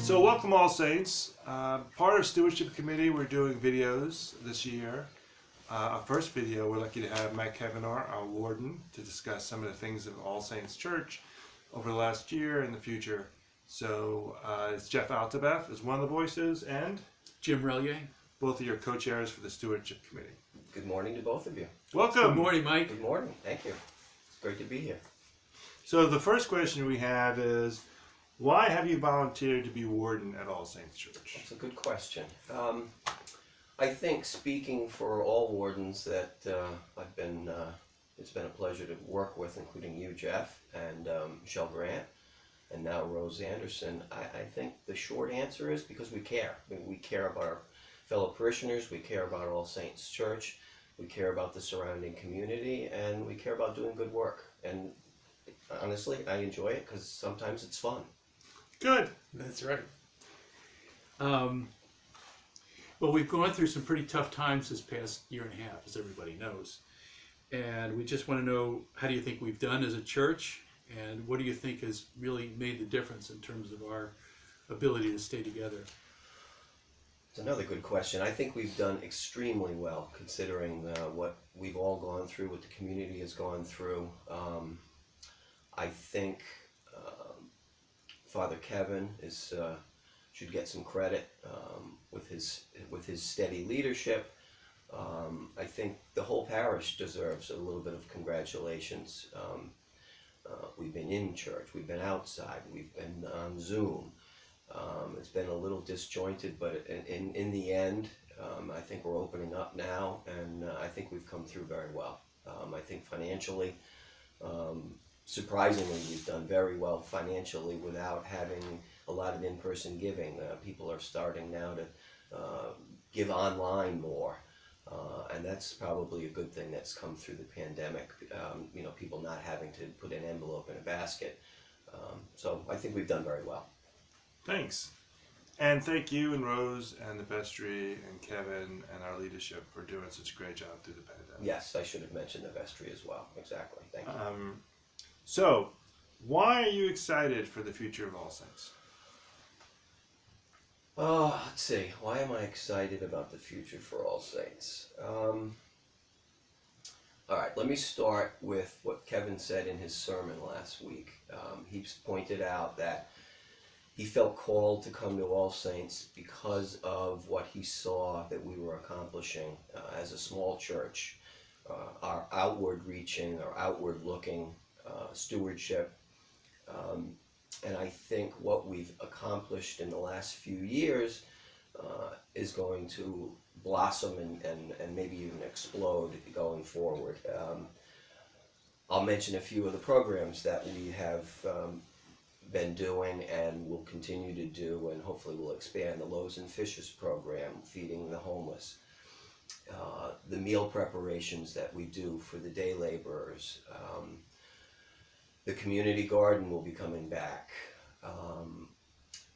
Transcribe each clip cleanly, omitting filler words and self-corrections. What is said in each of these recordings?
So welcome All Saints. Part of Stewardship Committee, we're doing videos this year. Our first video, we're lucky to have Matt Kavanagh, our warden, to discuss some of the things of All Saints Church over the last year and the future. So it's Jeff Altabeth is one of the voices, and Jim Relier. Both of your co-chairs for the Stewardship Committee. Good morning to both of you. Welcome. Good morning, Mike. Good morning. Thank you. It's great to be here. So the first question we have is, why have you volunteered to be warden at All Saints Church? That's a good question. I think speaking for all wardens that I've been, it's been a pleasure to work with, including you, Jeff, and Michelle Grant, and now Rose Anderson. I think the short answer is because we care. We care about our fellow parishioners, we care about All Saints Church, we care about the surrounding community, and we care about doing good work. And honestly, I enjoy it because sometimes it's fun. Good. That's right. Well, we've gone through some pretty tough times this past year and a half, as everybody knows. And we just want to know, how do you think we've done as a church? And what do you think has really made the difference in terms of our ability to stay together? It's another good question. I think we've done extremely well considering what we've all gone through, what the community has gone through. I think Father Kevin should get some credit with his steady leadership. I think the whole parish deserves a little bit of congratulations. We've been in church, we've been outside, we've been on Zoom. It's been a little disjointed, but in the end, I think we're opening up now, and I think we've come through very well. I think financially, surprisingly, we've done very well financially without having a lot of in-person giving. People are starting now to give online more, and that's probably a good thing that's come through the pandemic. People not having to put an envelope in a basket. So I think we've done very well. Thanks. And thank you and Rose and the vestry and Kevin and our leadership for doing such a great job through the pandemic. Yes, I should have mentioned the vestry as well. Exactly. Thank you. So, why are you excited for the future of All Saints? Oh, let's see. Why am I excited about the future for All Saints? All right, let me start with what Kevin said in his sermon last week. He pointed out that he felt called to come to All Saints because of what he saw that we were accomplishing as a small church, our outward reaching, our outward looking stewardship. And I think what we've accomplished in the last few years is going to blossom and maybe even explode going forward. I'll mention a few of the programs that we have been doing and will continue to do, and hopefully will expand. The Loaves and Fishes program, feeding the homeless. The meal preparations that we do for the day laborers. The community garden will be coming back.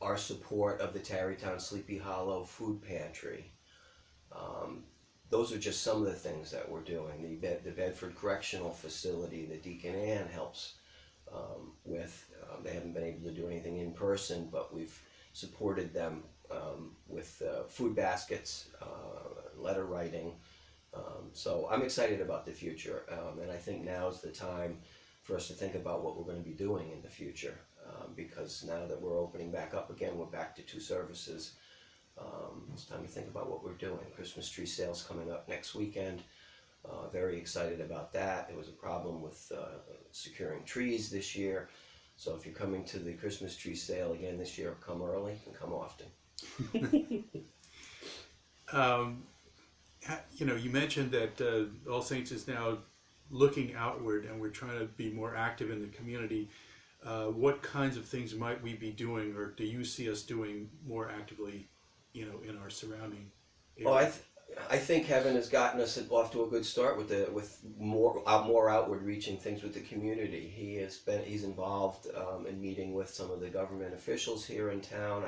Our support of the Tarrytown Sleepy Hollow food pantry. Those are just some of the things that we're doing. The Bedford Correctional Facility that Deacon Ann helps with. They haven't been able to do anything in person, but we've supported them with food baskets, letter writing. So I'm excited about the future, and I think now's the time for us to think about what we're going to be doing in the future, because now that we're opening back up again, we're back to 2 services. It's time to think about what we're doing. Christmas tree sales coming up next weekend. Very excited about that. There was a problem with securing trees this year. So if you're coming to the Christmas tree sale again this year, come early and come often. You mentioned that All Saints is now looking outward, and we're trying to be more active in the community. What kinds of things might we be doing, or do you see us doing more actively, in our surrounding area? Well, I think Kevin has gotten us off to a good start with more outward reaching things with the community. He's involved in meeting with some of the government officials here in town.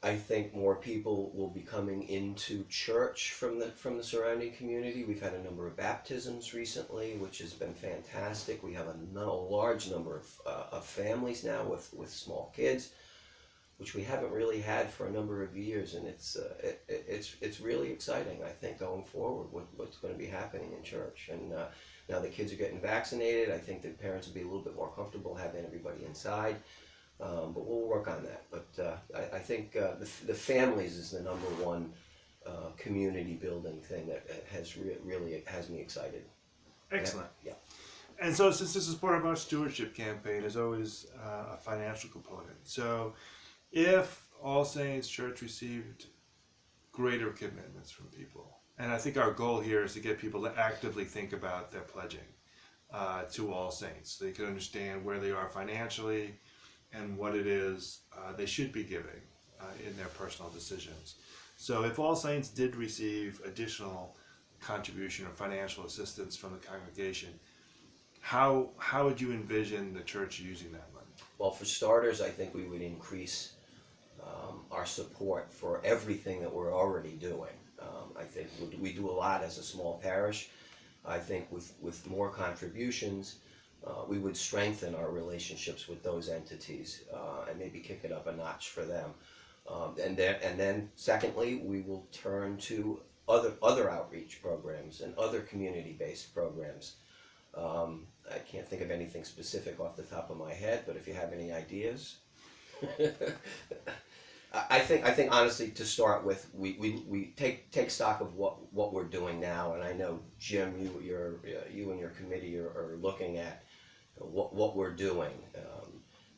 I I think more people will be coming into church from the surrounding community. We've had a number of baptisms recently, which has been fantastic. We have a large number of families now with small kids, which we haven't really had for a number of years, and it's really exciting. I think going forward, what's going to be happening in church, and now the kids are getting vaccinated. I think that parents will be a little bit more comfortable having everybody inside. But we'll work on that. But I think the families is the number one community building thing that really has me excited. Excellent. Yeah. And so, since this is part of our stewardship campaign, there's always a financial component. So, if All Saints Church received greater commitments from people, and I think our goal here is to get people to actively think about their pledging to All Saints, so they can understand where they are financially and what it is they should be giving in their personal decisions. So if All Saints did receive additional contribution or financial assistance from the congregation, how would you envision the church using that money? Well, for starters, I think we would increase our support for everything that we're already doing. I think we do a lot as a small parish. I think with more contributions, we would strengthen our relationships with those entities and maybe kick it up a notch for them. And then secondly, we will turn to other outreach programs and other community-based programs. I can't think of anything specific off the top of my head, but if you have any ideas. I think honestly, to start with, we take stock of what we're doing now, and I know Jim, you and your committee are looking at what we're doing,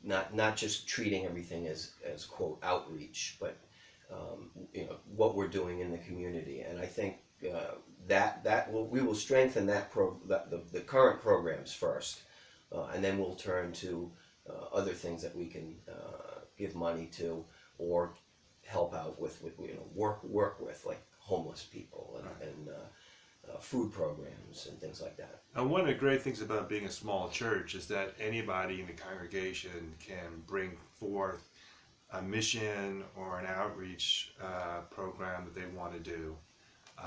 not just treating everything as quote outreach, but what we're doing in the community, and I think we will strengthen the current programs first, and then we'll turn to other things that we can give money to or help out with work with, like homeless people and food programs and things like that. And one of the great things about being a small church is that anybody in the congregation can bring forth a mission or an outreach program that they want to do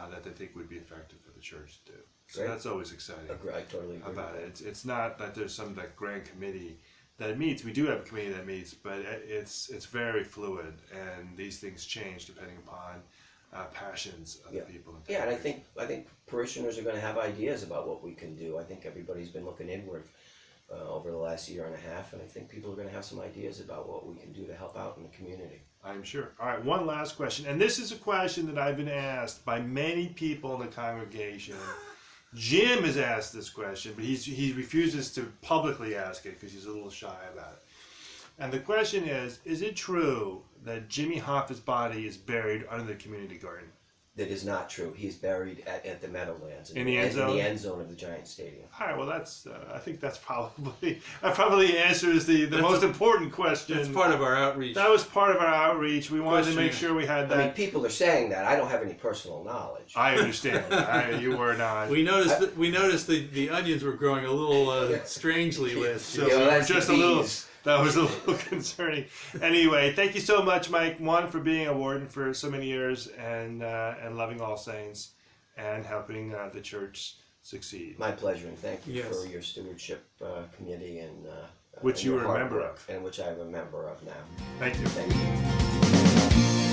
that they think would be effective for the church to do. So Great. That's always exciting. I totally agree about with it. that. It's not that there's some grand committee that meets. We do have a committee that meets, but it's very fluid, and these things change depending upon passions of the people. Yeah, and I think parishioners are going to have ideas about what we can do. I think everybody's been looking inward over the last year and a half, and I think people are going to have some ideas about what we can do to help out in the community. I'm sure. All right, one last question, and this is a question that I've been asked by many people in the congregation. Jim has asked this question, but he refuses to publicly ask it because he's a little shy about it. And the question is it true that Jimmy Hoffa's body is buried under the community garden? That is not true. He's buried at the Meadowlands In the end zone? In the end zone of the Giant Stadium. All right, well, that's. I think that probably answers the most important question. That's part of our outreach. That was part of our outreach. We wanted to make sure we had that. I mean, people are saying that. I don't have any personal knowledge. I understand. You were not. We noticed the onions were growing a little strangely with. So Yeah, we were that's just the a little. bees. That was a little concerning. Anyway, thank you so much, Mike. One, for being a warden for so many years and loving All Saints and helping the church succeed. My pleasure, and thank you Yes. for your stewardship committee and Which and you your were a hard member work, of. and which I'm a member of now. Thank you. Thank you.